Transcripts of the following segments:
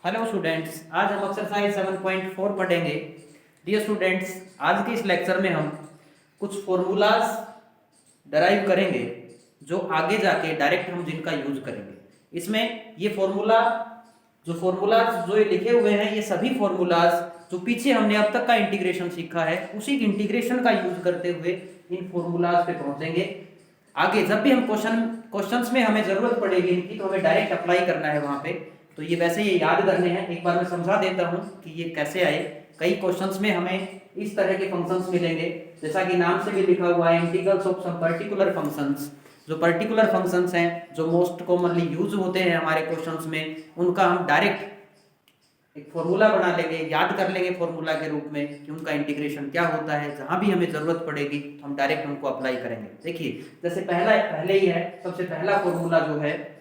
Hello students, आज हम exercise 7.4 पढ़ेंगे। डियर स्टूडेंट्स, आज के इस लेक्चर में हम कुछ फॉर्मूलाज डराइव करेंगे जो आगे जाके डायरेक्ट हम जिनका यूज करेंगे। इसमें ये फॉर्मूलाज जो ये लिखे हुए हैं, ये सभी फॉर्मूलाज जो पीछे हमने अब तक का इंटीग्रेशन सीखा है उसी इंटीग्रेशन का यूज करते हुए इन फॉर्मूलाज पे पहुंचेंगे। आगे जब भी हम क्वेश्चंस में हमें जरूरत पड़ेगी इनकी, तो हमें डायरेक्ट अप्लाई करना है वहां पे। तो ये वैसे ये याद करने हैं, एक बार मैं समझा देता हूं कि ये कैसे आए। कई क्वेश्चंस में हमें इस तरह के फंक्शंस मिलेंगे, जैसा कि नाम से भी लिखा हुआ है, integrals of some particular functions. जो पर्टिकुलर फंक्शंस हैं, जो मोस्ट कॉमनली यूज होते हैं हमारे क्वेश्चंस में, उनका हम डायरेक्ट एक फॉर्मूला बना लेंगे, याद कर लेंगे फॉर्मूला के रूप में कि उनका इंटीग्रेशन क्या होता है। जहां भी हमें जरूरत पड़ेगी तो हम डायरेक्ट उनको अप्लाई करेंगे। देखिए, जैसे पहले ही है, सबसे पहला फॉर्मूला जो है,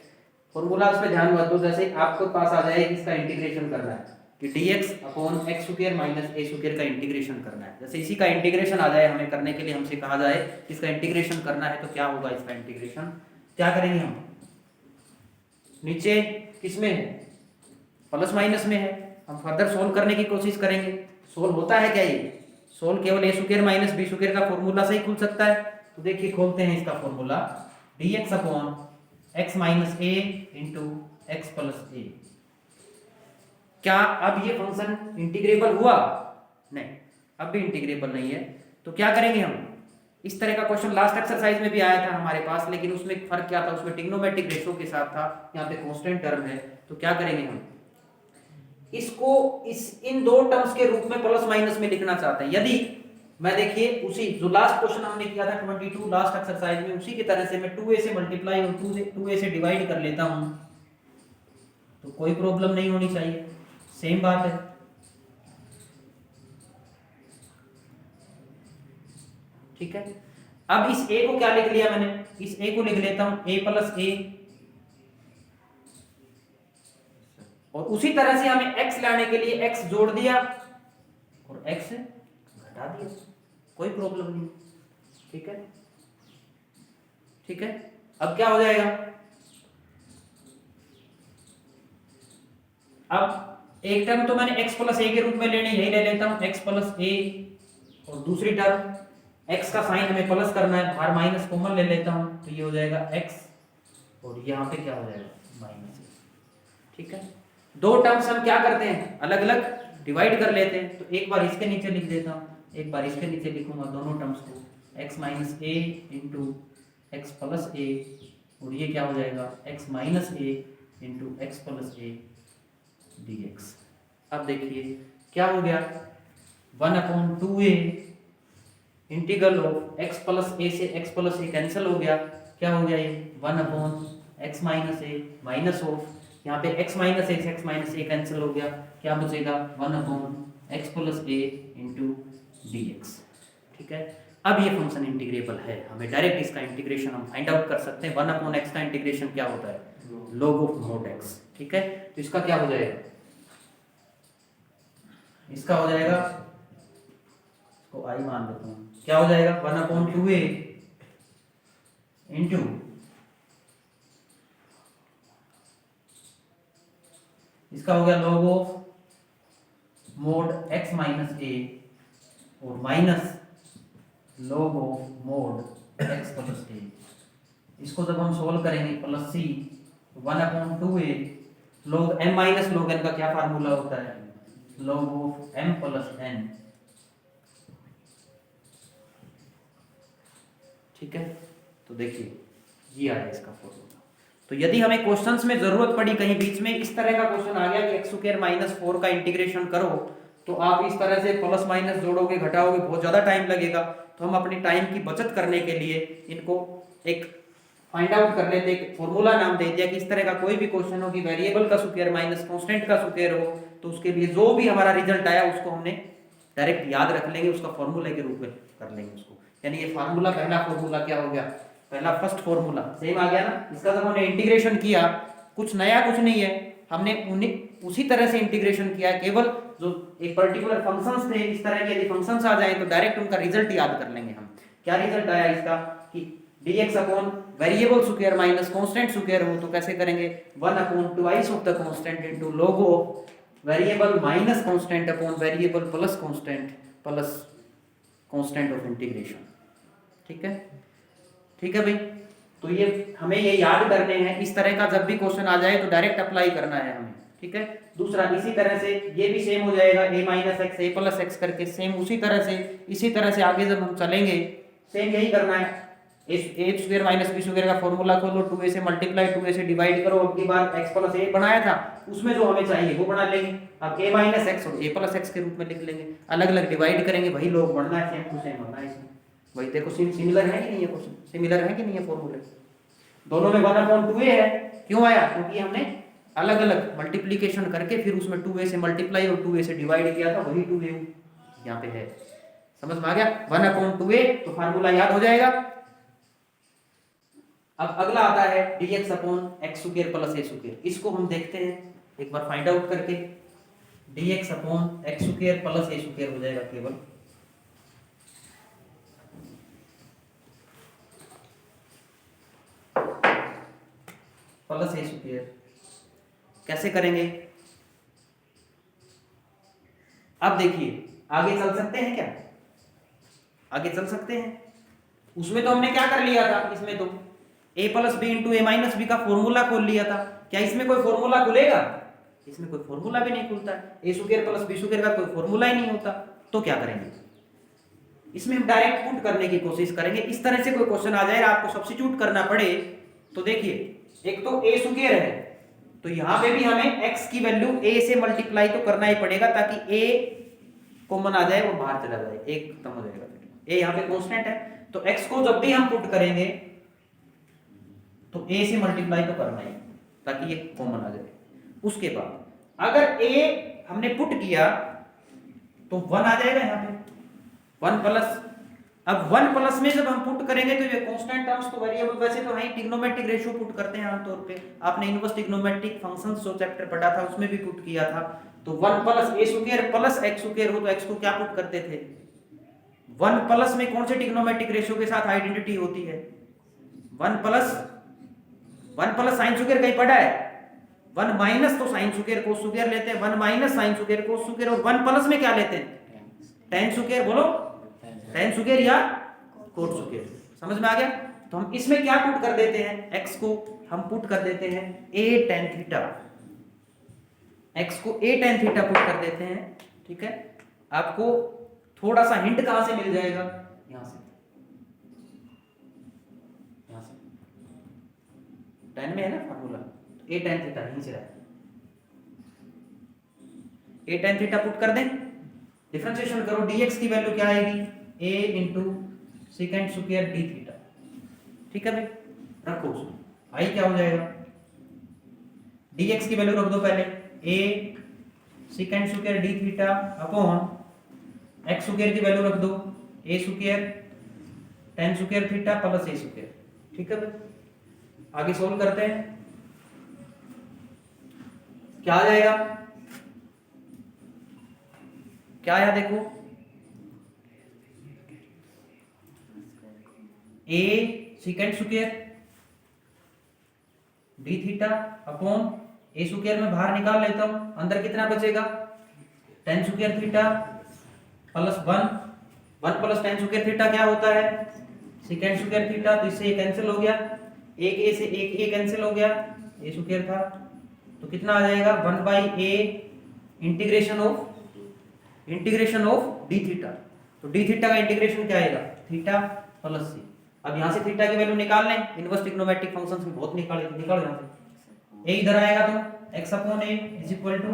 फॉर्मूला पे ध्यान मत दो। जैसे आपके पास आ जाए इसका इंटीग्रेशन करना है कि dx upon x square minus a square का इंटीग्रेशन करना है। जैसे इसी का इंटीग्रेशन आ जाए हमें करने के लिए, हमसे कहा जाए कि इसका इंटीग्रेशन करना है, तो क्या होगा इसका इंटीग्रेशन? क्या करेंगे हम? नीचे किसमें है? प्लस माइनस में है। हम फर्दर सोल्व करने की कोशिश करेंगे। सोल्व होता है क्या? ये सोल्व केवल a square minus b square का फॉर्मूला से ही खुल सकता है। तो देखिए, खोलते हैं इसका formula. dx upon x minus a into x plus a. क्या अब ये फंक्शन इंटीग्रेबल हुआ? नहीं, अब भी इंटीग्रेबल नहीं है। तो क्या करेंगे हम? इस तरह का क्वेश्चन लास्ट एक्सरसाइज में भी आया था हमारे पास, लेकिन उसमें फर्क क्या था? उसमें ट्रिग्नोमेट्रिक रेशो के साथ था, यहाँ पे कांस्टेंट टर्म है। तो क्या करेंगे हम? इसको इन दो टर्म्स के रूप में प्लस माइनस में लिखना चाहते हैं। यदि मैं, देखिए, उसी जो लास्ट क्वेश्चन हमने किया था 22 लास्ट एक्सरसाइज में, उसी की तरह से मैं 2a से मल्टीप्लाई और 2a से डिवाइड कर लेता हूं, तो कोई प्रॉब्लम नहीं होनी चाहिए। सेम बात है। ठीक है, अब इस a को क्या लिख लिया मैंने? इस a को लिख लेता हूं a प्लस a, और उसी तरह से हमें x लाने के लिए x जोड़ दिया और x घटा दिया, कोई प्रॉब्लम नहीं। ठीक है, ठीक है। अब क्या हो जाएगा? अब एक टर्म तो मैंने x प्लस a के रूप में लेने, यही ले लेता हूं x प्लस a, और दूसरी टर्म x का साइन हमें प्लस करना है, बाहर माइनस कॉमन ले लेता हूं, तो ये हो जाएगा x, और यहाँ पे क्या हो जाएगा? Minus a। ठीक है, दो टर्म्स हम क्या करते हैं? अलग अलग डिवाइड कर लेते हैं। तो एक बार इसके नीचे लिख देता हूं, एक बार इसके नीचे लिखूंगा दोनों टर्म्स को, x minus a into x plus a, और ये क्या हो जाएगा? x minus a into x plus a dx। अब देखिए क्या हो गया? 1/2a integral of x plus a से x प्लस a कैंसिल हो गया। क्या हो गया? ये 1/x minus a minus of, यहाँ पे x माइनस a से x माइनस a कैंसिल हो गया। क्या बचेगा? 1/x plus a into dx। ठीक है, अब ये फंक्शन इंटीग्रेबल है, हमें डायरेक्ट इसका इंटीग्रेशन हम फाइंड आउट कर सकते हैं। 1/x का इंटीग्रेशन क्या होता है? log of mod x। ठीक है, तो इसका क्या हो जाएगा? इसका हो जाएगा, इसको आई मान लेता हूं, क्या हो जाएगा? 1/2a इंटू इसका हो गया log of mode x minus a, और minus log of mode x plus a। इसको जब हम सोल्व करेंगे, plus c 1/2a log m minus log n का क्या फार्मूला होता है? log of m plus n। ठीक है, तो देखिए ये आया इसका फॉर्मूला। तो यदि हमें क्वेश्चंस में जरूरत पड़ी, कहीं बीच में इस तरह का क्वेश्चन आ गया कि x स्क्वायर माइनस 4 का इंटीग्रेशन करो, तो आप इस तरह से प्लस माइनस जोड़ोगे, घटाओगे, बहुत ज्यादा टाइम लगेगा। तो हम अपनी टाइम की बचत करने के लिए इनको एक फाइंड आउट कर लेते, एक फॉर्मूला नाम दे दिया कि इस तरह का कोई भी क्वेश्चन हो कि वेरिएबल का स्क्वायर माइनस कांस्टेंट का स्क्वायर हो, तो उसके लिए जो भी हमारा रिजल्ट आया उसको हमने डायरेक्ट याद रख लेंगे, उसका फॉर्मूले के रूप में कर लेंगे उसको। यानी ये फार्मूला, पहला फॉर्मूला क्या हो गया? पहला फर्स्ट फॉर्मूला सेम आ गया ना। इसका जब हमने इंटीग्रेशन किया, कुछ नया कुछ नहीं है, हमने उन्हें उसी तरह से इंटीग्रेशन किया है। केवल जो एक पर्टिकुलर फंक्शंस थे, इस तरह के यदि फंक्शंस आ जाए तो डायरेक्ट उनका रिजल्ट याद कर लेंगे हम। क्या रिजल्ट आया इसका? कि dx upon variable square minus constant square हो तो कैसे करेंगे 1 upon twice of the constant into log of variable minus constant upon variable plus constant of integration. ठीक है भाई। तो ये हमें ये याद करने हैं, इस तरह का जब भी क्वेश्चन आ जाए तो डायरेक्ट अप्लाई करना है हमें। ठीक है। दूसरा इसी तरह से ये भी सेम हो जाएगा a minus x A plus x करके सेम इसी तरह से आगे जब हम चलेंगे सेम यही करना है। ए स्क्वायर माइनस बी स्क्वायर का फॉर्मूला खोलो, 2a से मल्टीप्लाई 2a से डिवाइड करो, अब की बार x प्लस a बनाया था उसमें जो हमें चाहिए वो बना लेंगे। अब a माइनस एक्स और a प्लस एक्स के रूप में लिख लेंगे, अलग अलग डिवाइड करेंगे, वही लोग बनना है, सेम टू सेम बनना है इसमें। वही देखो सिमिलर है कि नहीं है, क्वेश्चन सिमिलर है कि नहीं है, फॉर्मूले दोनों में 1/2a है। क्यों आया? क्योंकि हमने अलग अलग मल्टीप्लिकेशन करके फिर उसमें 2a से मल्टीप्लाई और 2a से डिवाइड किया था, वही 2a यहाँ पे है। समझ में आ गया? 1/2a तो फार्मूला याद हो जाएगा। अब अगला आता है dx upon x square plus ए स्क्वायर। इसको हम देखते हैं एक बार फाइंड आउट करके। dx upon x square plus ए स्क्वायर हो जाएगा केवल, प्लस ए स्क्वायर। कैसे करेंगे? अब देखिए आगे चल सकते हैं क्या? आगे चल सकते हैं। उसमें तो हमने क्या कर लिया था, इसमें तो a plus b into a minus b का फॉर्मूला खोल लिया था। क्या इसमें कोई फॉर्मूला खुलेगा? इसमें कोई फॉर्मूला भी नहीं खुलता है। ए स्क्वायर प्लस बी स्क्वायर का कोई फॉर्मूला ही नहीं होता। तो क्या करेंगे? इसमें हम डायरेक्ट पुट करने की कोशिश करेंगे। इस तरह से कोई क्वेश्चन आ जाए आपको सब्स्टिट्यूट करना पड़े तो देखिए एक तो ए स्क्वायर है तो यहां पे भी हमें x की वैल्यू a से मल्टीप्लाई तो करना ही पड़ेगा ताकि a कॉमन आ जाए और बाहर चला जाए, एक खत्म हो जाएगा। a यहाँ पे कांस्टेंट है तो x को जब भी हम पुट करेंगे तो a से मल्टीप्लाई तो करना ही ताकि ये कॉमन आ जाए। उसके बाद अगर a हमने पुट किया तो 1 आ जाएगा यहाँ पे 1 प्लस। अब 1 प्लस में जब हम पुट करेंगे तो ये कांस्टेंट टर्म्स तो वेरिएबल वैसे तो है, ट्रिग्नोमेट्रिक रेशियो पुट करते हैं आमतौर पे। आपने इनवर्स ट्रिग्नोमेट्रिक फंक्शंस जो चैप्टर पढ़ा था उसमें भी पुट किया था। तो 1 प्लस ए स्क्वायर प्लस एक्स स्क्वायर हो तो एक्स को क्या पुट करते थे? 1 प्लस में कौन से ट्रिग्नोमेट्रिक रेशियो के साथ आइडेंटिटी होती है? 1 प्लस साइन स्क्वायर कहीं पढ़ा है? 1 माइनस तो साइन स्क्वायर कोस स्क्वायर लेते हैं, 1 minus sine square cos square, और 1 प्लस में क्या लेते हैं? tan square. बोलो tan स्क्वायर या कोट स्क्वायर। समझ में आ गया? तो हम इसमें क्या पुट कर देते हैं? x को हम पुट कर देते हैं a tan थीटा। x को a tan थीटा पुट कर देते हैं। ठीक है। आपको थोड़ा सा हिंट कहां से मिल जाएगा? यहां से tan में है ना फार्मूला, a tan थीटा यहीं से रहा। a tan थीटा पुट कर दें, डिफरेंशिएशन करो, dx की वैल्यू क्या आएगी? a into second square D theta. ठीक है भाई, रखो उसमें आई क्या हो जाएगा? dx की वैल्यू रख दो पहले, a second square D theta upon x square की वैल्यू रख दो a square tan square theta plus a square. ठीक है भाई, आगे सोल्व करते हैं। क्या आ जाएगा? क्या आया देखो, a second square D theta upon a square में बाहर निकाल लेता हूं, अंदर कितना बचेगा? tan square theta plus 1 plus tan square theta क्या होता है? Second square theta. तो इससे ये कैंसिल हो गया, एक a से एक a कैंसिल हो गया, a स्क्वायर था तो कितना आ जाएगा? 1/a integration of D theta. तो डी थीटा का इंटीग्रेशन क्या आएगा? Theta plus c। अब यहां से थीटा की वैल्यू निकाल लें, इनवर्स ट्रिग्नोमेट्रिक फंक्शंस में बहुत निकालो यहां से। a इधर आएगा तो x upon a is equal to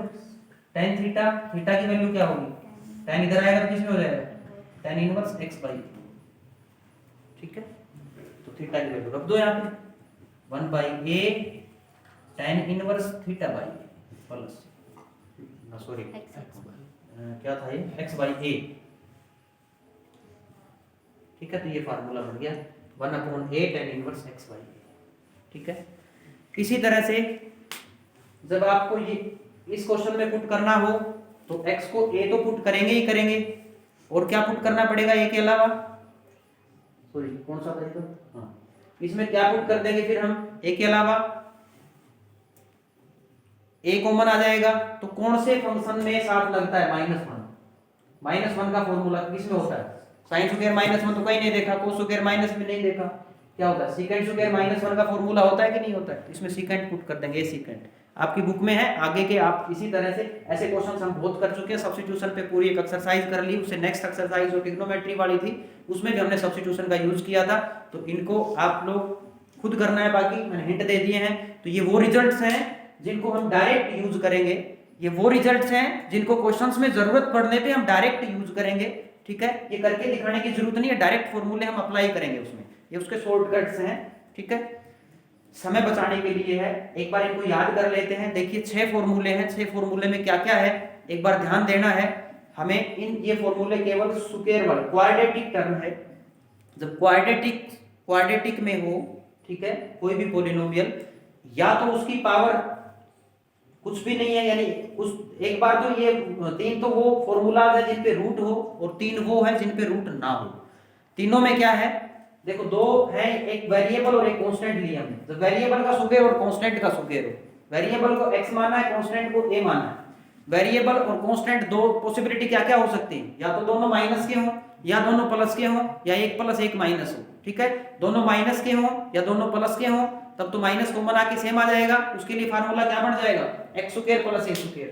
tan theta. Theta की वैल्यू क्या होगी? tan इधर आएगा तो किसमें हो जाएगा? tan inverse x/a। ठीक है, तो थीटा की वैल्यू रख दो यहां पे 1/a tan इनवर्स थीटा/a प्लस ना सॉरी क्या था ये? x/a। ठीक है, तो ये फार्मूला बन गया 1/a tan इनवर्स x/a। ठीक है, इसी तरह से जब आपको ये इस क्वेश्चन में पुट करना हो तो x को a तो पुट करेंगे ही करेंगे, और क्या पुट करना पड़ेगा a के अलावा? सॉरी कौन सा था ये? तो हाँ, इसमें क्या पुट कर देंगे फिर हम, ए के अलावा ए कॉमन आ जाएगा। तो कौन से फंक्शन में साथ लगता है, -1। -1 का फॉर्मूला किसमें होता है, साइन स्क्वायर -1 तो कहीं नहीं देखा, कोस स्क्वायर माइनस में नहीं देखा, क्या होता है सीकेंट स्क्वायर -1 का फॉर्मूला होता है कि नहीं होता है। इसमें सीकेंट पुट कर देंगे, सीकेंट आपकी बुक में है, आगे के आप इसी तरह से ऐसे क्वेश्चंस हम बहुत कर चुके हैं। सब्स्टिट्यूशन पे पूरी एक एक्सरसाइज कर ली, उससे नेक्स्ट एक्सरसाइज जो ट्रिग्नोमेट्री वाली थी उसमें भी हमने सब्स्टिट्यूशन का यूज किया था। तो इनको आप लोग खुद करना है, बाकी मैंने हिंट दे दिए हैं। तो ये वो रिजल्ट्स हैं जिनको हम डायरेक्ट यूज करेंगे, ये वो रिजल्ट्स हैं जिनको क्वेश्चंस में जरूरत पड़ने पे हम डायरेक्ट यूज करेंगे। ठीक है, ये करके दिखाने की जरूरत नहीं है, डायरेक्ट फॉर्मूले हम अप्लाई करेंगे उसमें, ये उसके शॉर्टकट्स हैं। ठीक है, समय बचाने के लिए है, एक बार इनको याद कर लेते हैं। देखिए 6 फॉर्मूले हैं, 6 फॉर्मूले में क्या क्या है एक बार ध्यान देना है हमें। ये फॉर्मूले केवल स्क्वायर वाले क्वाड्रेटिक टर्म है, जब क्वाड्रेटिक में हो, ठीक है, कोई भी पॉलिनोमियल, या तो उसकी पावर कुछ भी नहीं है, यानी उस एक बार तो ये 3 तो वो फॉर्मूलाज है जिन पे रूट हो, और 3 वो है जिन पे रूट ना हो। तीनों में क्या है, देखो 2 है, एक वेरिएबल और एक कांस्टेंट लिया हमने। तो वेरिएबल का स्क्वायर और कांस्टेंट का स्क्वायर हो, वेरिएबल को x माना है, कांस्टेंट को a माना है। वेरिएबल और कांस्टेंट दो पॉसिबिलिटी क्या क्या हो सकती है, या तो दोनों माइनस के हो, या दोनों प्लस के हो, या 1 प्लस 1 माइनस हो। ठीक है, दोनों माइनस के हो या दोनों प्लस के हो, तब तो माइनस कॉमन आके सेम आ जाएगा। उसके लिए फार्मूला क्या बन जाएगा, x square plus a square.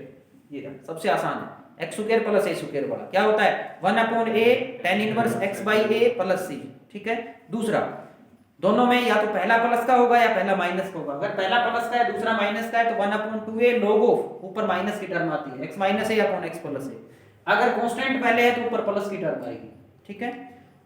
ये सबसे आसान है, x square plus a square वाला क्या होता है 1/a tan inverse x by a plus c। ठीक है, दूसरा दोनों में या तो पहला प्लस का होगा या पहला माइनस का होगा। अगर पहला प्लस का है दूसरा माइनस का है तो 1/2a log ऑफ, ऊपर माइनस की टर्म आती है x minus a upon x plus a। अगर कांस्टेंट पहले है तो ऊपर प्लस की टर्म आएगी। ठीक है,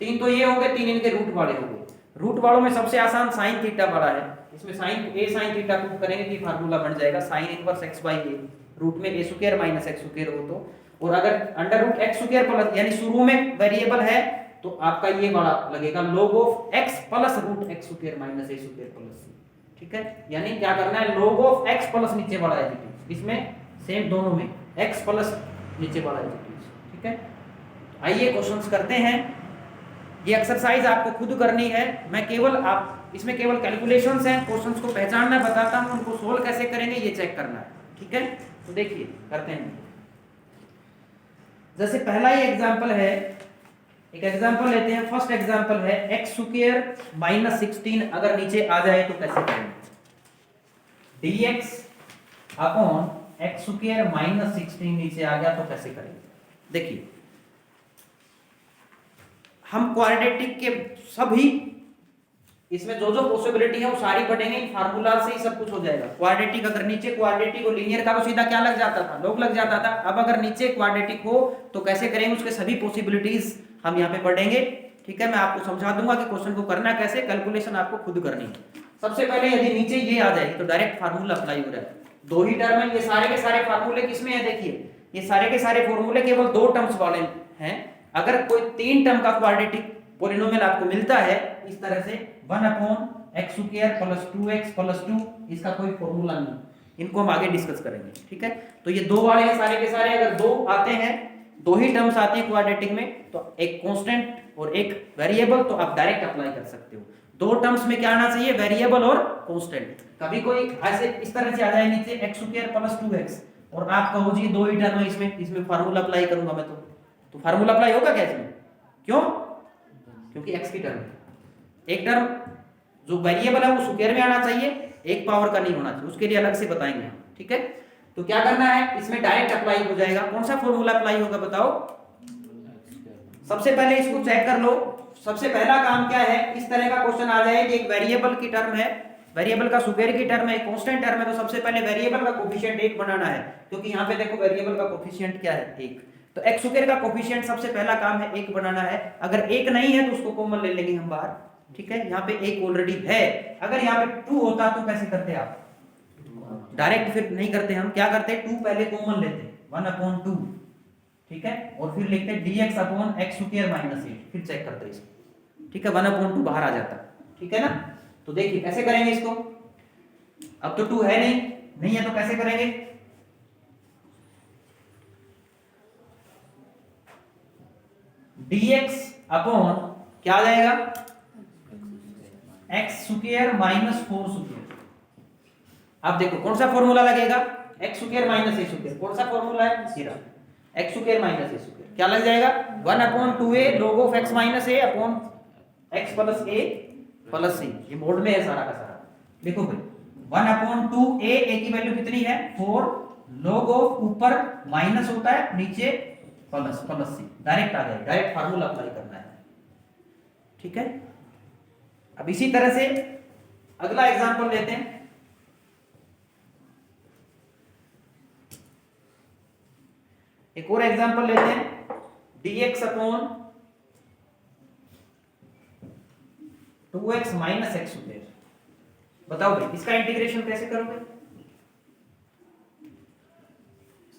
3 तो ये हो गए, 3 इनके रूट वाले हो गए। रूट वालों में सबसे आसान sin थीटा वाला है, इसमें sin a sin थीटा को करेंगे कि फार्मूला बन जाएगा sin inverse x by a, root में a square minus x square हो तो। और अगर under root x square plus, यानी शुरू में वेरिएबल है तो आपका ये वाला लगेगा log of x plus root x square minus a square plus c। ठीक है, यानी क्या करना है, log ऑफ x प्लस नीचे वाला एडिटिव, इसमें सेम दोनों में x प्लस नीचे वाला एडिटिव। ठीक है, आइए क्वेश्चंस करते हैं। ये एक्सरसाइज आपको खुद करनी है, मैं केवल आप इसमें केवल कैलकुलेशंस हैं, क्वेश्चंस को पहचानना बताता हूं, उनको सोल्व कैसे करेंगे ये चेक करना है। ठीक है, तो देखिए करते हैं। जैसे पहला ही एग्जांपल है, एक एग्जांपल लेते हैं, फर्स्ट एग्जांपल है x स्क्वायर माइनस 16 अगर नीचे आ जाए तो कैसे करेंगे, dx upon x square minus 16 नीचे आ गया तो कैसे करेंगे। देखिए हम क्वाड्रेटिक के सभी इसमें जो जो पॉसिबिलिटी है वो सारी पढ़ेंगे, इन फार्मूला से ही सब कुछ हो जाएगा। क्वाड्रेटिक अगर नीचे क्वाड्रेटिक और लीनियर का तो सीधा क्या लग जाता था, लॉग लग जाता था। अब अगर नीचे क्वाड्रेटिक हो तो कैसे करेंगे, उसके सभी पॉसिबिलिटीज हम यहाँ पे पढ़ेंगे। ठीक है, मैं आपको समझा दूंगा कि क्वेश्चन को करना कैसे, कैलकुलेशन आपको खुद करनी है। सबसे पहले यदि नीचे ये आ जाए तो डायरेक्ट फार्मूला अप्लाई हो रहा है, 2 ही टर्म है, ये सारे के सारे फार्मूले किसमें है, देखिए ये सारे के सारे फॉर्मूले केवल 2 टर्म्स वाले हैं। अगर कोई 3 टर्म का क्वाड्रेटिक पॉलिनोमियल आपको मिलता है इस तरह से 1/x square plus 2x plus 2, इसका कोई फॉर्मूला नहीं, इनको हम आगे डिस्कस करेंगे। ठीक है, तो ये 2 वाले हैं सारे के सारे, अगर 2 आते हैं, 2 ही टर्म्स आते हैं क्वाड्रेटिक में, तो एक कांस्टेंट और एक वेरिएबल, तो आप डायरेक्ट अप्लाई कर सकते हो। 2 टर्म्स में क्या आना चाहिए, वेरिएबल और कांस्टेंट। कभी कोई ऐसे इस तरह से आ जाए नीचे x स्क्वायर प्लस 2x और आप कहो जी 2 ही टर्म है, इसमें फार्मूला अप्लाई करूंगा मैं, तो फार्मूला अप्लाई होगा क्या इसमें, क्यों, क्योंकि x की टर्म, एक टर्म जो वेरिएबल है वो स्क्वायर में आना चाहिए, एक पावर का नहीं होना चाहिए, उसके लिए अलग से बताएंगे हम। ठीक है, तो क्या करना है, इसमें डायरेक्ट अप्लाई हो जाएगा। कौन सा फॉर्मूला अप्लाई होगा बताओ, सबसे पहले इसको चेक कर लो। सबसे पहला काम क्या है, इस तरह का क्वेश्चन आ जाए कि एक वेरिएबल की टर्म है, वेरिएबल का स्क्वायर की टर्म है, एक कांस्टेंट टर्म है, तो सबसे पहले वेरिएबल का कोफिशिएंट 1 बनाना है, क्योंकि यहाँ पे देखो वेरिएबल का कोफिशिएंट क्या है, 1। तो x स्क्वायर का कोफिशिएंट सबसे पहला काम है 1 बनाना है। अगर 1 नहीं है तो उसको कॉमन ले लेंगे हम बाहर। ठीक है, यहाँ पे 1 ऑलरेडी है। अगर यहाँ पे 2 होता तो कैसे करते आप, डायरेक्ट फिर नहीं करते, हम क्या करते, 2 पहले कॉमन लेते 1/2। ठीक है, और फिर लिखते dx upon x square minus 8, फिर चेक करते इसको। ठीक है, 1/2 बाहर आ जाता। ठीक है ना, तो देखिए कैसे करेंगे इसको। अब तो 2 है नहीं है तो कैसे करेंगे, dx अपॉन क्या आ जाएगा, एक्स स्क्वायर माइनस 4 स्क्वायर। अब देखो कौन सा फॉर्मूला लगेगा, एक्स स्क्वायर माइनस ए स्क्वायर, कौन सा फॉर्मूला है, सीधा एक्स स्क्वायर माइनस ए स्क्वायर, क्या लग जाएगा 1/2a log of x minus A upon x plus a plus c। ये मोड में है सारा का सारा। देखो भाई 1/2a, a की वैल्यू कितनी है 4, log ऑफ ऊपर माइनस होता है नीचे प्लस प्लस c, डायरेक्ट आ जाएगा, डायरेक्ट फार्मूला अप्लाई करना है। ठीक है, अब इसी तरह से अगला एग्जांपल लेते हैं। एक और एग्जांपल लेते हैं, dx upon 2x minus x square. बताओ भाई इसका इंटीग्रेशन कैसे करोगे,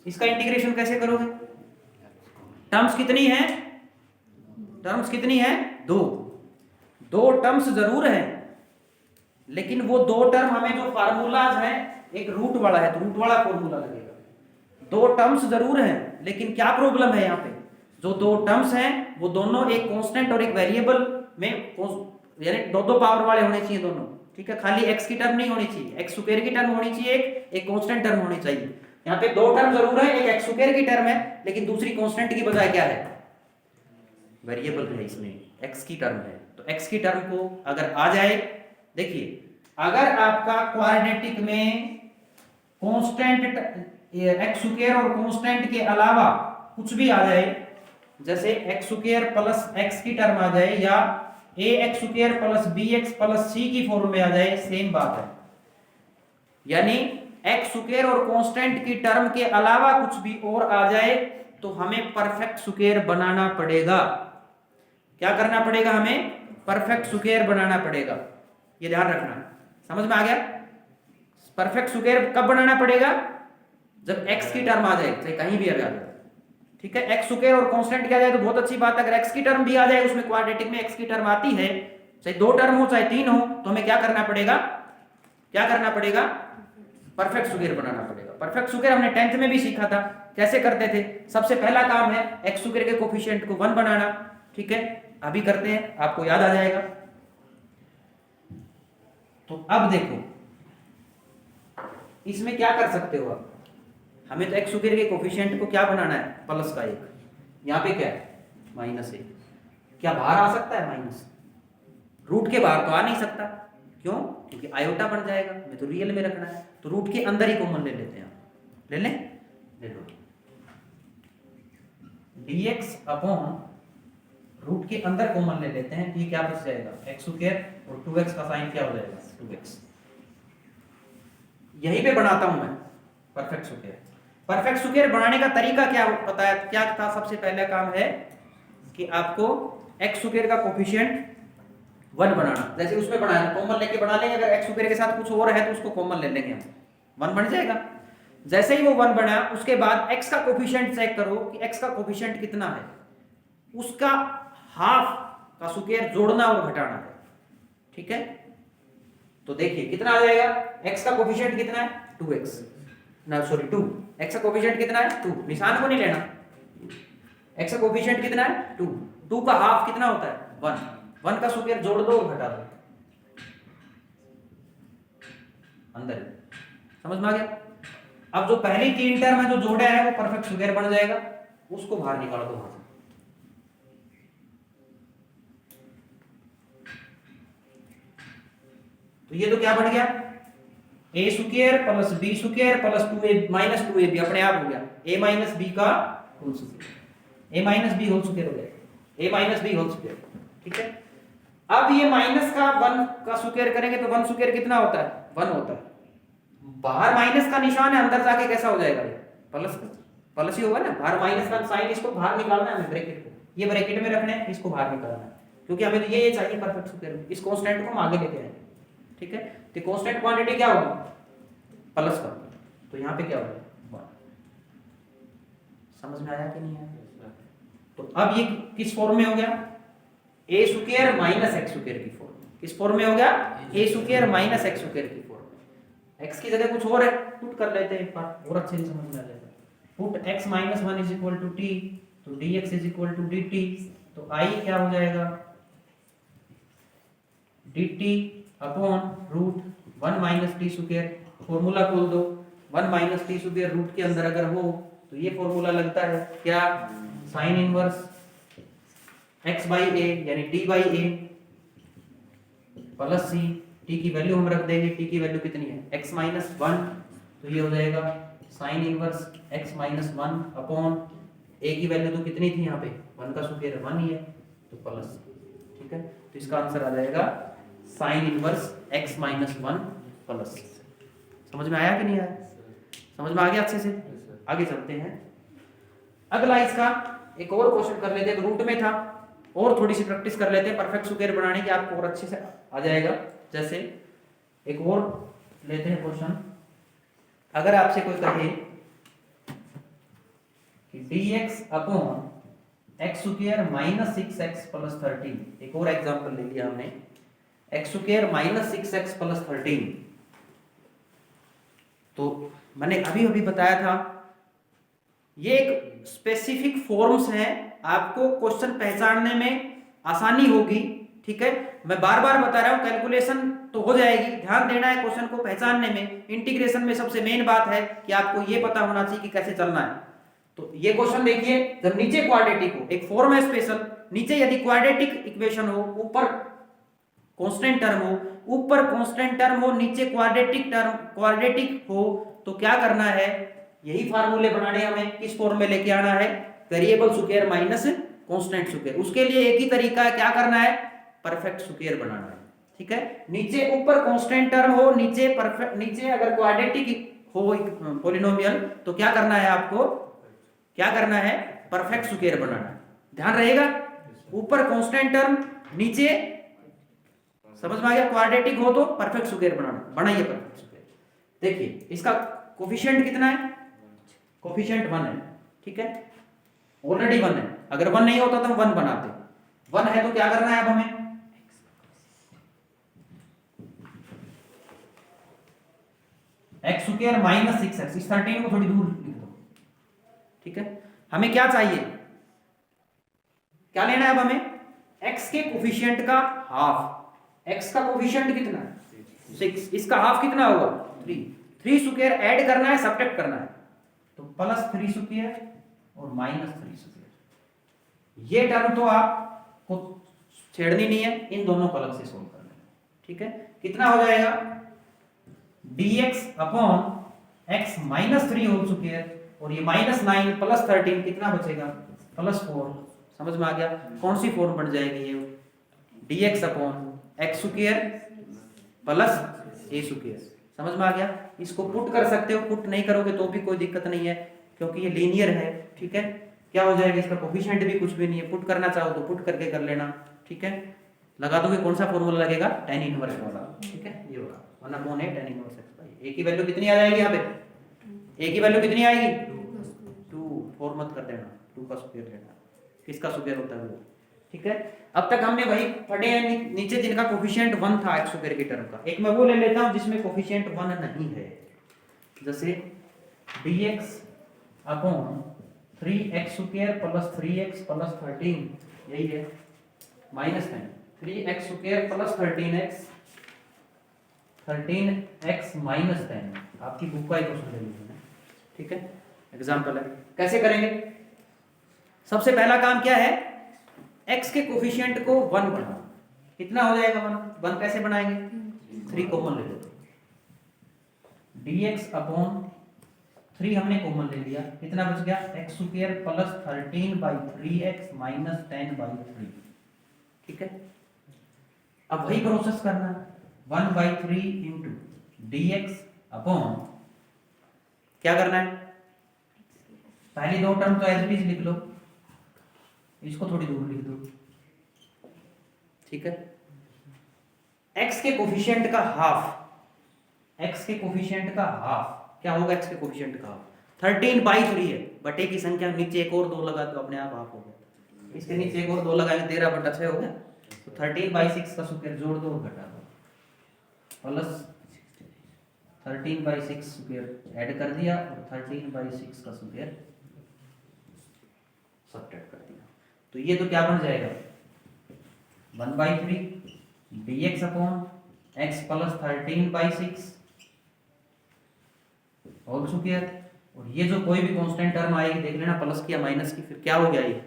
इसका इंटीग्रेशन कैसे करोगे। टर्म्स कितनी है, टर्म्स कितनी है, दो टर्म्स जरूर है, लेकिन वो दो टर्म हमें जो फार्मूलाज है, एक रूट वाला है तो रूट वाला फॉर्मूला लगेगा। दो टर्म्स जरूर हैं, लेकिन क्या प्रॉब्लम है यहाँ पे, जो दो टर्म्स हैं वो दोनों एक कांस्टेंट और एक वेरिएबल में, यानी दो पावर वाले होने चाहिए दोनों। ठीक है, खाली x की टर्म नहीं होनी चाहिए, एक्स स्क्वायर की टर्म होनी चाहिए, एक कांस्टेंट टर्म होनी चाहिए। यहाँ पे दो टर्म जरूर है, एक एक्स स्क्वायर की टर्म है, लेकिन दूसरी कांस्टेंट की बजाय क्या है, वेरिएबल है, इसमें x की टर्म है। तो x की टर्म को अगर आ जाए, देखिए अगर आपका क्वाड्रेटिक में कांस्टेंट एक्स स्क्वायर और कांस्टेंट के अलावा कुछ भी आ जाए, जैसे एक्स स्क्वायर प्लस एक्स की टर्म आ जाए, या a x square plus b x plus c की फॉर्म में आ जाए, सेम बात है। यानी एक्स स्क्वायर और कांस्टेंट की टर्म के अलावा कुछ भी और आ जाए तो हमें परफेक्ट स्क्वायर बनाना पड़ेगा। क्या करना पड़ेगा, हमें परफेक्ट स्क्वायर बनाना पड़ेगा, ये ध्यान रखना। समझ में आ गया, परफेक्ट स्क्वायर कब बनाना पड़ेगा, जब x की टर्म आ जाए, चाहे कहीं भी आ जाए। ठीक है, एक्स स्क्वायर और कांस्टेंट क्या जाए तो बहुत अच्छी बात है। अगर x की टर्म भी आ जाए, उसमें क्वाड्रेटिक में x की टर्म आती है, चाहे दो टर्म हो चाहे तीन हो, तो हमें क्या करना पड़ेगा, क्या करना पड़ेगा, परफेक्ट स्क्वायर बनाना पड़ेगा। परफेक्ट स्क्वायर हमने 10th में भी सीखा था, कैसे करते थे। सबसे पहला काम है एक्स स्क्वायर के कोफिशिएंट को 1 बनाना। ठीक है, अभी करते हैं, आपको याद आ जाएगा। तो अब देखो इसमें क्या कर सकते हो आप, हमें तो एक्स स्क्वायर के कोफिशिएंट को क्या बनाना है, प्लस का 1, यहाँ पे क्या है -1। क्या बाहर आ सकता है माइनस, रूट के बाहर तो आ नहीं सकता, क्यों, क्योंकि आयोटा बन जाएगा, हमें तो रियल में रखना है। तो रूट के अंदर ही कॉमन ले लेते हैं, ले लें, ले लो, dx अपॉन रूट के अंदर कॉमन ले लेते हैं, ये क्या बच जाएगा एक्स स्क्वायर, और 2x का साइन क्या हो जाएगा 2x। यहीं पे बनाता हूं मैं परफेक्ट स्क्वायर। परफेक्ट स्क्वायर बनाने का तरीका क्या पता है, क्या था, सबसे पहला काम है कि आपको एक्स स्क्वायर का कोफिशिएंट 1 बनाना। जैसे उसमें बनाया कॉमन लेके बना लेंगे, अगर एक्स स्क्वायर के साथ कुछ और है तो उसको कॉमन ले लेंगे हम, 1 बन जाएगा। जैसे ही वो 1 बना, उसके बाद x का कोफिशिएंट चेक करो कि x का कोफिशिएंट कितना है, उसका हाफ का स्क्वायर जोड़ना और घटाना है। ठीक है, तो देखिए कितना आ जाएगा, x का कोफिशिएंट कितना है 2x, ना सॉरी 2, x का कोफिशिएंट कितना है 2, निशान को नहीं लेना, x का कोफिशिएंट कितना है 2, 2 का हाफ कितना होता है 1, 1 का स्क्वायर जोड़ दो और घटा दो, अंदर। समझ में आ गया। अब जो पहली 3 टर्म है जो जोड़ा है वो परफेक्ट स्क्वायर बन जाएगा, उसको बाहर निकाल दो वहां से। तो ये तो क्या बन गया, a square plus b square plus 2a minus 2ab अपने आप हो गया a माइनस b का whole square, a minus b whole square हो गया, a minus b whole square. ठीक है, अब ये माइनस का 1 का स्क्वायर करेंगे तो 1 स्क्वायर कितना होता है 1 होता है, बाहर माइनस का निशान है, अंदर जाके कैसा हो जाएगा प्लस, प्लस ही होगा ना, बाहर माइनस का साइन, इसको बाहर निकालना है हमें, ब्रैकेट को ये ब्रैकेट में रखना है, इसको बाहर निकालना है, क्योंकि हमें तो ये चाहिए परफेक्ट स्क्वायर, इस कांस्टेंट को हम आगे लेके आएंगे। ठीक है, तो कांस्टेंट क्वांटिटी क्या होगी प्लस का, तो यहाँ पे क्या होगा 1। समझ में आया कि नहीं आया। तो अब ये किस फॉर्म में हो गया, a square minus x square की फॉर्म, किस फॉर्म में हो गया a square minus x square की फॉर्म में। x की जगह कुछ और है, पुट कर लेते हैं एक बार और अच्छे से समझ में आ जाएगा। Put x minus 1 is equal to t, तो dx is equal to dt, तो i क्या हो जाएगा dt upon root 1 minus t square. Formula खोल दो, 1 माइनस टी स्क्वायर रूट के अंदर अगर हो तो ये फॉर्मूला लगता है क्या, sine inverse x by a यानी t by a plus c. T की वैल्यू हम रख देंगे, टी की वैल्यू कितनी है x माइनस 1, तो ये हो जाएगा sine inverse x minus 1 upon a की वैल्यू तो कितनी थी यहाँ पे 1 का स्क्वायर 1 ही है तो प्लस सी। ठीक है, तो इसका आंसर आ जाएगा sine inverse x minus 1 plus c. समझ में आया कि नहीं आया? समझ में आ गया अच्छे से? आगे चलते हैं। अगला इसका एक और क्वेश्चन कर लेते हैं, रूट में था और थोड़ी सी प्रैक्टिस कर लेते हैं परफेक्ट स्क्वायर बनाने की, आपको और अच्छे से आ जाएगा। जैसे एक और लेते हैं क्वेश्चन, अगर आपसे कोई कहे कि dx upon x square minus 6x plus 13, एक और एग्जांपल ले लिया हमने, x square minus 6x plus 13, तो मैंने अभी अभी बताया था ये एक स्पेसिफिक फॉर्म्स हैं, आपको क्वेश्चन पहचानने में आसानी होगी। ठीक है, मैं बार बार बता रहा हूं, कैलकुलेशन तो हो जाएगी, ध्यान देना है क्वेश्चन को पहचानने में। इंटीग्रेशन में सबसे मेन बात है कि आपको ये पता होना चाहिए कि कैसे चलना है। तो ये क्वेश्चन देखिए, जब नीचे क्वाड्रेटिक हो, एक फॉर्म है स्पेशल, नीचे यदि क्वाड्रेटिक इक्वेशन हो, ऊपर कांस्टेंट टर्म हो, ऊपर कांस्टेंट टर्म हो, नीचे क्वाड्रेटिक हो, तो क्या करना है, यही फार्मूले बनाने हमें, किस फॉर्म में लेके आना है, variable square minus constant square. उसके लिए एक ही तरीका है, क्या करना है, परफेक्ट स्क्वायर बनाना है। ठीक है, नीचे ऊपर कांस्टेंट टर्म हो, नीचे परफेक्ट, नीचे अगर क्वाड्रेटिक हो पॉलिनोमियल, तो क्या करना है आपको, क्या करना है, परफेक्ट स्क्वायर बनाना है। ध्यान रहेगा, ऊपर कांस्टेंट टर्म, नीचे, समझ में आ गया, क्वाड्रेटिक हो तो परफेक्ट स्क्वायर बनाना, बनाइए परफेक्ट स्क्वायर। देखिए इसका कोफिशिएंट कितना है, कोफिशिएंट 1 है। ठीक है, ऑलरेडी 1 है, अगर 1 नहीं होता तो हम 1 बनाते, 1 है तो क्या करना है अब हमें, एक्स स्क्वायर माइनस 6x, इस 13 को थोड़ी दूर लिख दो। ठीक है, हमें क्या चाहिए, क्या लेना है अब हमें, x के कोफिशिएंट का हाफ। x का कोफिशिएंट कितना है 6, इसका हाफ कितना होगा 3, 3 स्क्वायर ऐड करना है, सब्ट्रैक्ट करना है, तो प्लस 3 स्क्वायर और माइनस 3 स्क्वायर। ये टर्म तो आपको छेड़नी नहीं है, इन दोनों को अलग से सोल्व करना है। ठीक है, कितना हो जाएगा, dx upon x minus 3 whole square, और ये माइनस 9 प्लस 13 कितना बचेगा, प्लस 4। समझ में आ गया, कौन सी फॉर्म बन जाएगी ये, dx upon x square plus ए स्क्वायर। समझ में आ गया, इसको पुट कर सकते हो, पुट नहीं करोगे तो भी कोई दिक्कत नहीं है क्योंकि ये लीनियर है। ठीक है, क्या हो जाएगा, इसका कोफिशिएंट भी कुछ भी नहीं है, पुट करना चाहो तो पुट करके कर लेना। ठीक है, लगा दोगे, कौन सा फॉर्मूला लगेगा, tan इनवर्स वाला। ठीक है, ये होगा 1 upon a tan inverse x by a की वैल्यू कितनी आ जाएगी, यहाँ पे a की वैल्यू कितनी आएगी 2, 4 मत कर देना, 2 का स्क्वायर लेना, किसका स्क्वायर होता है वो। ठीक है, अब तक हमने वही पढ़े हैं नीचे जिनका कोफिशिएंट 1 था एक्स स्क्वायर की टर्म का। एक मैं वो ले लेता हूं जिसमें कोफिशिएंट 1 नहीं है, जैसे dx upon 3x square plus 3x plus 13, यही है, minus 10, 3x square plus 13x minus 10। आपकी बुक का ही क्वेश्चन ले लीजिए। ठीक है, एग्जांपल है, कैसे करेंगे, सबसे पहला काम क्या है, x के कोफिशिएंट को 1 बनाओ, कितना हो जाएगा 1 कैसे बनाएंगे, 3 कॉमन ले लेते, dx अपॉन 3 हमने कॉमन ले लिया, कितना बच गया, x square plus 13 by 3x minus 10 by 3। ठीक है, अब वही प्रोसेस करना है, 1 बाई 3 इंटू dx अपॉन, क्या करना है, पहली दो टर्म तो एज इट इज लिख लो, इसको थोड़ी दूर लिख दो। ठीक है, x के कोफिशिएंट का हाफ, x के कोफिशिएंट का हाफ क्या होगा, x के कोफिशिएंट का हाफ 13 बाई 3 है, बटे की संख्या नीचे एक और 2 लगा तो अपने आप हाफ हो गया, इसके नीचे एक और 2 लगाएंगे 13 बटा 6 हो गया, तो 13 बाई 6 का स्क्वायर जोड़ दो और घटा दो, प्लस 13 बाई 6 स्क्वायर ऐड कर दिया और 13 बाई 6 का स्क्वायर सब्ट्रैक्ट कर दिया, तो ये तो क्या बन जाएगा 1 by 3 dx upon x plus 13/6 whole square. और ये जो कोई भी कांस्टेंट टर्म आएगी देख लेना, प्लस की या माइनस की, फिर क्या हो गया ये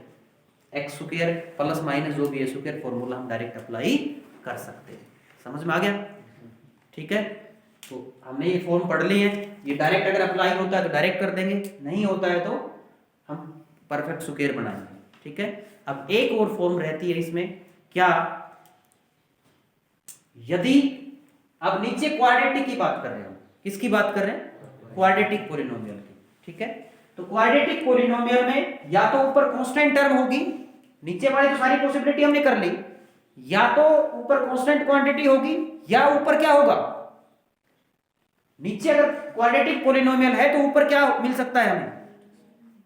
एक्स स्क्वायर प्लस माइनस जो भी है स्क्वायर, फॉर्मूला हम डायरेक्ट अप्लाई कर सकते हैं। समझ में आ गया? ठीक है, तो हमने ये फॉर्म पढ़ लिए हैं। ये डायरेक्ट अगर अप्लाई होता है तो डायरेक्ट कर देंगे, नहीं होता है तो हम परफेक्ट स्क्वायर बनाएंगे। ठीक है, अब एक और फॉर्म रहती है इसमें, क्या यदि अब नीचे क्वाड्रेटिक की बात कर रहे हो, किसकी बात कर रहे हैं? क्वाड्रेटिक पॉलिनोमियल की। ठीक है, तो क्वाड्रेटिक पॉलिनोमियल में या तो ऊपर कांस्टेंट टर्म होगी, नीचे वाली तो सारी पॉसिबिलिटी हमने कर ली, या तो ऊपर कांस्टेंट क्वांटिटी होगी या ऊपर क्या होगा, नीचे अगर क्वाड्रेटिक पॉलिनोमियल है तो ऊपर क्या मिल सकता है हमें?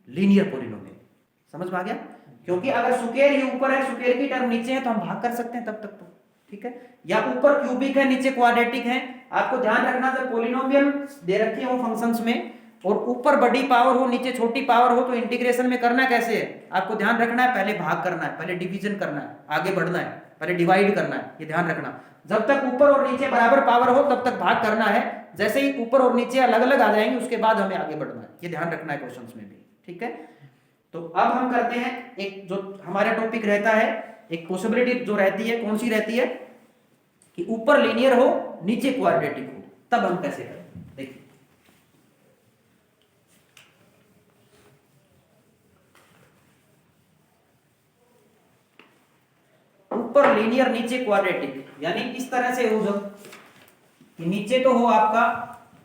Linear polynomial. समझ में आ गया? क्योंकि अगर स्क्वायर ही ऊपर है, स्क्वायर की टर्म नीचे है, तो हम भाग कर सकते हैं तब तक तो। ठीक है, या ऊपर क्यूबिक है नीचे क्वाड्रेटिक है। आपको ध्यान रखना जब पॉलिनोमियल दे रखी है वो फंक्शंस में, और ऊपर बड़ी पावर हो नीचे छोटी पावर हो, तो इंटीग्रेशन में करना कैसे है आपको ध्यान रखना है, पहले भाग करना है, पहले डिवीजन करना है, आगे बढ़ना है, पहले डिवाइड करना है, ये ध्यान रखना। जब तक ऊपर और नीचे बराबर पावर हो तब तक भाग करना है, जैसे ही ऊपर और नीचे अलग अलग आ जाएंगे उसके बाद हमें आगे बढ़ना है, ये ध्यान रखना है क्वेश्चंस में भी। ठीक है, तो अब हम करते हैं एक जो हमारा टॉपिक रहता है, एक पॉसिबिलिटी जो रहती है, कौन सी रहती है कि ऊपर लीनियर हो नीचे क्वाड्रेटिक हो, तब हम कैसे करें। देखिए ऊपर लीनियर नीचे क्वाड्रेटिक, यानी इस तरह से हो जब कि नीचे तो हो आपका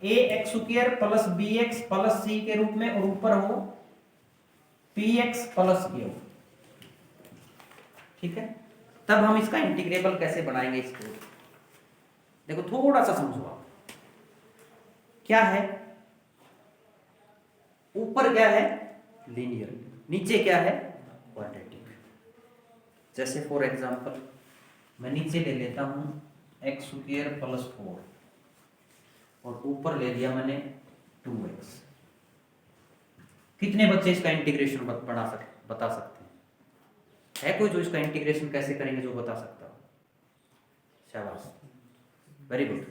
a x square plus b x plus c के रूप में, और ऊपर हो पी एक्स प्लस क्यू। ठीक है, तब हम इसका इंटीग्रेबल कैसे बनाएंगे इसको देखो, थोड़ा सा समझो आप। क्या है ऊपर, क्या है लीनियर, नीचे क्या है क्वाड्रेटिक। जैसे फॉर एग्जांपल मैं नीचे ले लेता हूं एक्स स्क्वायर प्लस 4 और ऊपर ले लिया मैंने 2x। कितने बच्चे इसका इंटीग्रेशन बता सकते हैं? है कोई जो इसका इंटीग्रेशन कैसे करेंगे जो बता सकता हो? शाबाश, वेरी गुड,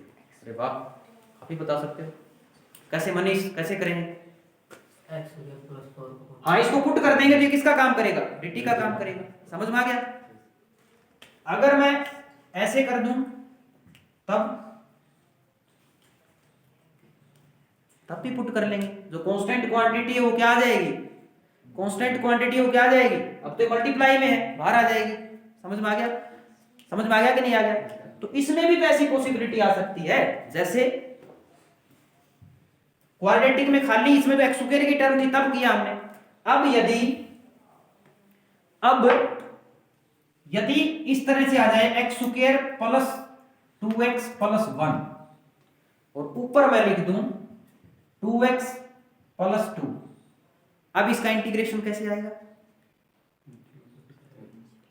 अरे वाह, आप ही बता सकते हो। कैसे मनीष, कैसे करेंगे? हाँ, इसको पुट कर देंगे तो ये किसका काम करेगा? dt का काम करेगा। समझ में आ गया? अगर मैं ऐसे कर दूं तब भी पुट कर लेंगे। जो कांस्टेंट क्वांटिटी है वो क्या आ जाएगी? कांस्टेंट क्वांटिटी वो क्या आ जाएगी? अब तो मल्टीप्लाई में है, बाहर आ जाएगी। समझ में आ गया? समझ में आ गया कि नहीं आ गया? तो इसमें भी तो ऐसी पॉसिबिलिटी आ सकती है, जैसे क्वाड्रेटिक में खाली इसमें तो एक्स स्क्वायर की टर्म थी तब किया हमने। यदि इस तरह से आ जाए x square plus 2x plus 1 और ऊपर मैं लिख दूं 2x प्लस 2, अब इसका इंटीग्रेशन कैसे आएगा?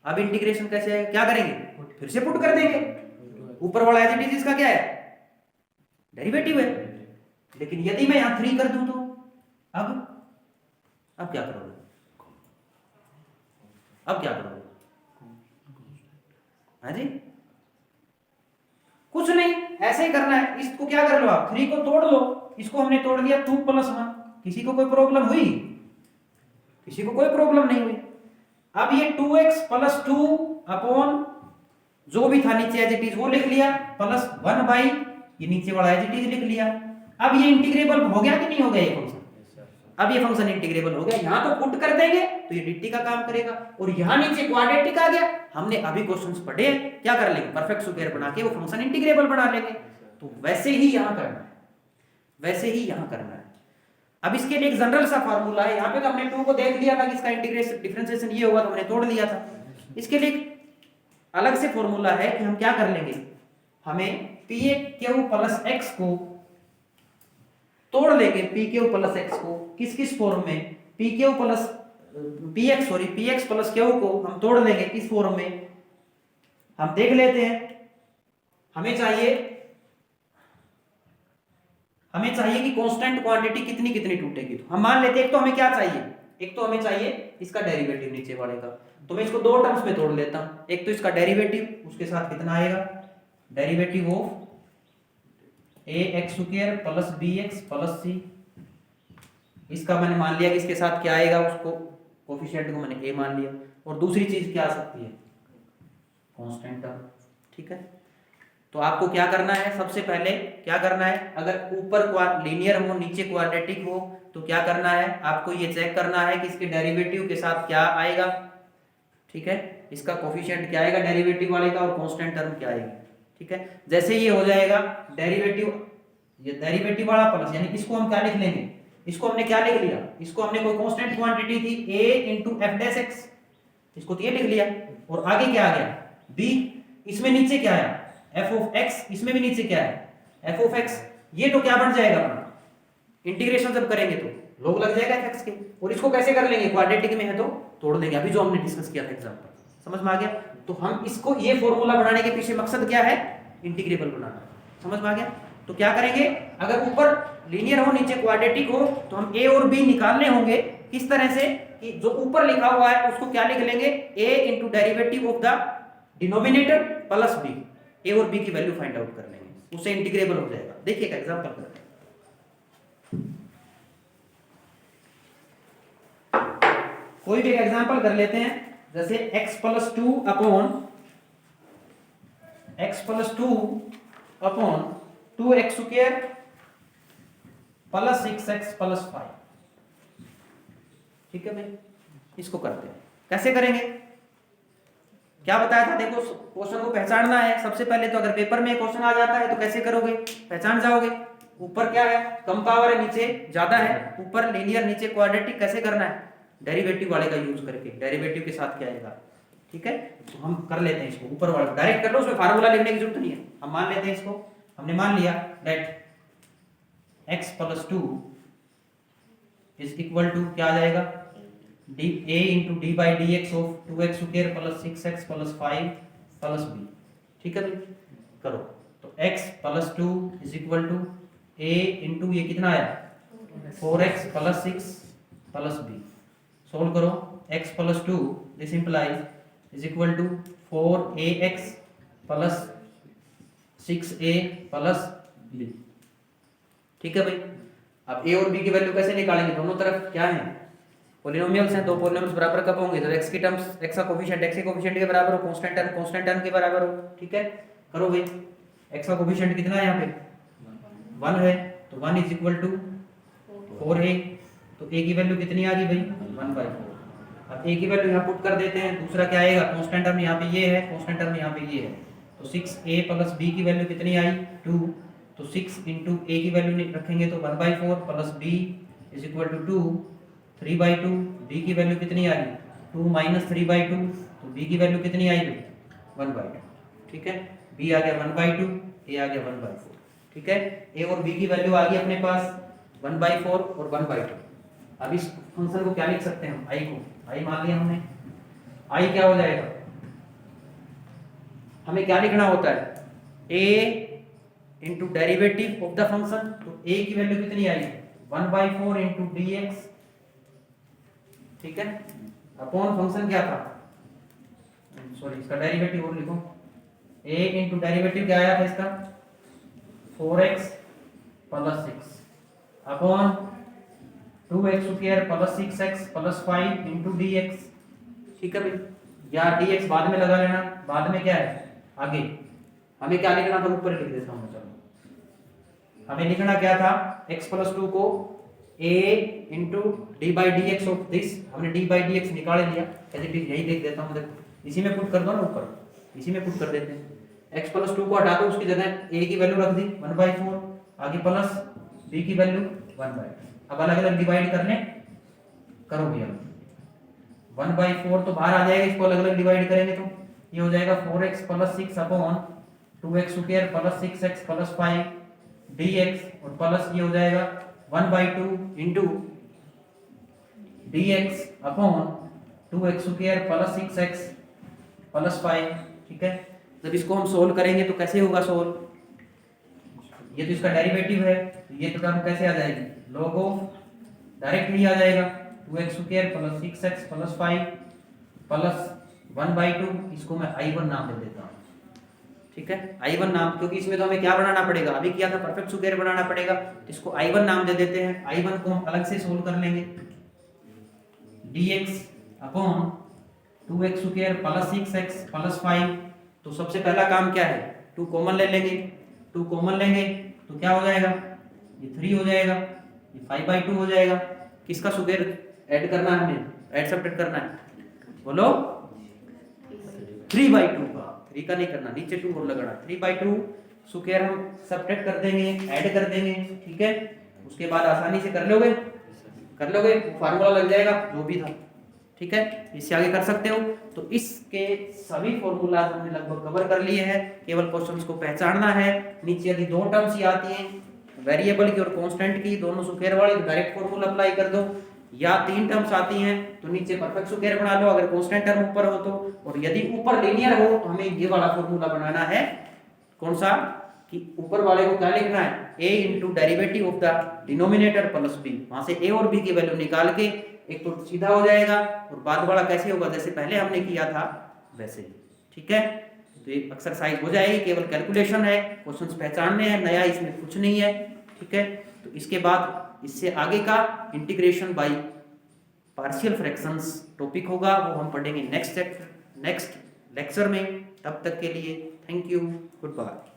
अब इंटीग्रेशन कैसे आएगा? क्या करेंगे? फिर से पुट कर देंगे। ऊपर वाला एज इट इज इसका क्या है? डेरिवेटिव है। लेकिन यदि मैं यहां 3 कर दूं तो अब क्या करोगे? अब क्या करोगे? हाँ जी, कुछ नहीं, ऐसे ही करना है। इसको क्या कर लो आप, 3 को तोड़ लो। इसको हमने तोड़ दिया 2 + 1। किसी को कोई प्रॉब्लम हुई? किसी को कोई प्रॉब्लम नहीं हुई। अब ये 2x प्लस 2 अपॉन जो भी था नीचे एज इट इज वो लिख लिया, प्लस 1 ये नीचे वाला एज इट इज लिख लिया। अब ये इंटीग्रेबल हो गया कि नहीं हो गया ये फंक्शन? अब ये फंक्शन इंटीग्रेबल हो गया। यहां तो पुट कर देंगे तो ये dt का काम करेगा, और यहां नीचे क्वाड्रेटिक आ गया। हमने अभी क्वेश्चंस पढ़े, क्या कर लेंगे? परफेक्ट स्क्वायर बना के वो फंक्शन इंटीग्रेबल बना लेंगे। तो वैसे ही यहां करना है, वैसे ही यहां करना है। अब इसके लिए एक जनरल सा फार्मूला है। यहां पे तो हमने 2 को देख लिया था कि इसका इंटीग्रेशन डिफरेंशिएशन ये होगा, तो हमने तोड़ लिया था। इसके लिए अलग से फॉर्मूला है कि हम क्या कर लेंगे, हमें pq प्लस x को तोड़ लेंगे, pq प्लस x को किस किस फॉर्म में? pq plus px plus q को हम तोड़ लेंगे किस फॉर्म में? हम देख लेते हैं। हमें चाहिए कि कांस्टेंट क्वांटिटी कितनी कितनी टूटेगी। तो हम मान लेते हैं, एक तो हमें क्या चाहिए, एक तो हमें चाहिए इसका डेरिवेटिव नीचे वाले का। तो मैं इसको 2 टर्म्स में तोड़ लेता हूं। एक तो इसका डेरिवेटिव, उसके साथ कितना आएगा? Derivative of a x square plus b x plus c. इसका मैंने मान लिया कि इसके साथ क्या आएगा, उसको कोफिशिएंट को मैंने ए मान लिया। और दूसरी चीज क्या आ सकती है, कांस्टेंट टर्म। ठीक है, तो आपको क्या करना है, सबसे पहले क्या करना है, अगर ऊपर लीनियर हो नीचे क्वाड्रेटिक हो तो क्या करना है, आपको ये चेक करना है कि इसके डेरिवेटिव के साथ क्या आएगा। ठीक है, इसका कोफिशिएंट क्या आएगा डेरिवेटिव वाले का और कांस्टेंट टर्म क्या आएगी। ठीक है, जैसे ये हो जाएगा डेरिवेटिव, ये डेरिवेटिव वाला प्लस, यानी इसको हम क्या लिख लेंगे, इसको हमने क्या लिख लिया, इसको हमने कोई कांस्टेंट क्वांटिटी थी a into F dash x, इसको तो ये लिख लिया। और आगे क्या आ गया b, इसमें नीचे क्या है f ऑफ x, इसमें भी नीचे क्या है f ऑफ x। ये तो क्या बन जाएगा अपना, इंटीग्रेशन जब करेंगे तो log लग जाएगा fx के। और इसको कैसे कर लेंगे, क्वाड्रेटिक में है तो तोड़ देंगे, अभी जो हमने डिस्कस किया था एग्जांपल, समझ में आ गया। तो हम इसको, ये फॉर्मूला बनाने के पीछे मकसद क्या है, इंटीग्रेबल बनाना, समझ में आ गया। तो क्या करेंगे, अगर ऊपर लीनियर हो नीचे क्वाड्रेटिक हो तो हम a और b निकालने होंगे। किस तरह से कि जो ऊपर लिखा हुआ है उसको क्या लिख लेंगे, a into derivative of the denominator plus b, a और b की वैल्यू फाइंड आउट कर लेंगे, उससे इंटीग्रेबल हो जाएगा। देखिए एक एग्जांपल करते हैं, कोई भी एग्जांपल कर लेते हैं, जैसे x plus two upon 2x स्क्वायर प्लस 6x प्लस 5। ठीक है भाई, इसको करते हैं, कैसे करेंगे, क्या बताया था, देखो क्वेश्चन को पहचानना है सबसे पहले। तो अगर पेपर में क्वेश्चन आ जाता है तो कैसे करोगे, पहचान जाओगे। ऊपर क्या है, कम पावर है, नीचे ज्यादा है, ऊपर लीनियर नीचे क्वाड्रेटिक, कैसे करना है, डेरिवेटिव वाले का यूज करके, डेरिवेटिव के साथ क्या आएगा। ठीक है, तो हम कर लेते हैं इसको, ऊपर वाला डायरेक्ट कर लो, उसमें फार्मूला लिखने की जरूरत नहीं है। हम मान लेते हैं इसको, हमने मान लिया that x plus two is equal to क्या आ जाएगा, d a into d by d x of 2x स्क्वायर plus 6x plus 5 plus b। ठीक है भाई, करो तो x plus two is equal to a into ये कितना आया 4x plus 6 plus b। Solve करो, x plus two this implies is equal to 4ax plus 6a plus b। ठीक है भाई, अब a और b की वैल्यू कैसे निकालेंगे, दोनों तरफ क्या है, पॉलिनोमियल्स हैं, दो पॉलिनोमियल्स बराबर कब होंगे, जब x की टर्म्स, x का कोफिशिएंट x के कोफिशिएंट के बराबर हो, कांस्टेंट टर्म के बराबर हो। ठीक है, करो भाई, x का कोफिशिएंट कितना है यहाँ पे 1 है, तो 1 इज इक्वल टू 4a, तो a की वैल्यू कितनी आ गई भाई 1/4। अब a की वैल्यू यहाँ पुट कर देते हैं, दूसरा क्या आएगा, कांस्टेंट टर्म यहाँ पे ये है, कांस्टेंट टर्म यहाँ पे ये है, तो 6a प्लस b की वैल्यू कितनी आई 2, तो 6 इंटू a की वैल्यू रखेंगे तो 1/4 plus b is equal to 2, 3/2, b की वैल्यू कितनी आ गई 2 माइनस 3/2, तो b की वैल्यू कितनी आई 1/2। ठीक है, b आ गया 1/2, a आ गया 1/4। ठीक है, a और b की वैल्यू आ गई अपने पास 1/4 और 1/2। अब इस फंक्शन को क्या लिख सकते हैं हम, i को, i मान लिया हमने, i क्या हो जाएगा, हमें क्या लिखना होता है a into derivative of the function, तो a की वैल्यू कितनी आई 1/4 इंटू dx। ठीक है, अपॉन फंक्शन क्या था, सॉरी इसका डेरिवेटिव और लिखो, a इंटू डेरिवेटिव क्या आया था इसका 4x प्लस 6 अपॉन 2x स्क्वायर plus 6x plus 5 into dx। ठीक है भाई, या dx बाद में लगा लेना, बाद में क्या है आगे, हमें क्या लिखना था, ऊपर लिख देता हूं, चलो हमें लिखना क्या था, x प्लस 2 को a into d by d x of this, हमने डी बाई डी एक्स निकाल लिया, ऐसे यही लिख देता हूँ, देखो इसी में पुट कर दो ना, ऊपर इसी में पुट कर देते हैं। x प्लस 2 को हटा दो, उसकी जगह a की वैल्यू रख दी 1/4, आगे प्लस b की वैल्यू 1/2। अब अलग अलग डिवाइड करने करो भैया, 1/4 तो बाहर आ जाएगा, इसको अलग अलग डिवाइड करेंगे तो ये हो जाएगा 4x प्लस 6 अपॉन 2x स्क्वायर प्लस 6x प्लस 5 dx, और प्लस ये हो जाएगा 1/2 इंटू dx अपॉन 2x स्क्वायर प्लस 6x प्लस 5। ठीक है, जब इसको हम सोल्व करेंगे तो कैसे होगा सोल्व, ये तो इसका डेरिवेटिव है, तो ये तो टर्म कैसे आ जाएगी, log ऑफ डायरेक्ट ही आ जाएगा 2x स्क्वायर प्लस 6x प्लस 5 प्लस 1/2, इसको मैं i1 नाम दे देता हूँ। ठीक है। I1 नाम, क्योंकि इसमें तो हमें क्या बनाना पड़ेगा, अभी किया था परफेक्ट स्क्वायर बनाना पड़ेगा, इसको I1 नाम दे देते हैं। I1 को हम अलग से सोल्व कर लेंगे, dx अपॉन 2x स्क्वायर प्लस 6x प्लस 5। तो सबसे पहला काम क्या है, 2 कॉमन ले लेंगे, 2 कॉमन लेंगे तो क्या हो जाएगा, ये 3 हो जाएगा, ये 5/2 हो जाएगा। किसका स्क्वायर ऐड करना है, हमें ऐड सब्ट्रैक्ट करना है, बोलो 3/2 का, 3 का नहीं करना, नीचे 2 और लगाना, 3/2 स्क्वायर हम सब्ट्रैक्ट कर देंगे, ऐड कर देंगे, ठीक है। उसके बाद आसानी से कर लोगे, फार्मूला लग जाएगा जो भी था, ठीक है। इससे आगे कर सकते हो। तो इसके सभी फॉर्मूला हमने लगभग कवर कर लिए हैं, केवल क्वेश्चंस को पहचानना है। नीचे यदि 2 टर्म्स ही आती हैं, वेरिएबल की और कांस्टेंट की, दोनों स्क्वायर वाले, तो डायरेक्ट फॉर्मूला अप्लाई कर दो, या 3 टर्म्स आती हैं तो नीचे परफेक्ट स्क्वायर बना लो अगर कांस्टेंट टर्म ऊपर हो तो, और यदि ऊपर लीनियर हो तो हमें ये वाला फॉर्मूला बनाना है, कौन सा, कि ऊपर वाले को क्या लिखना है, a into derivative of the denominator plus b, वहां से a और b की वैल्यू निकाल के एक तो सीधा हो जाएगा, और बाद वाला कैसे होगा, जैसे पहले हमने किया था वैसे ही, ठीक है। तो ये एक्सरसाइज हो जाएगी, केवल कैलकुलेशन है, क्वेश्चंस पहचानने हैं, नया इसमें कुछ नहीं है, ठीक है। तो इसके बाद इससे आगे का integration by partial fractions topic होगा, वो हम पढ़ेंगे नेक्स्ट लेक्चर में। तब तक के लिए थैंक यू, गुड बाय।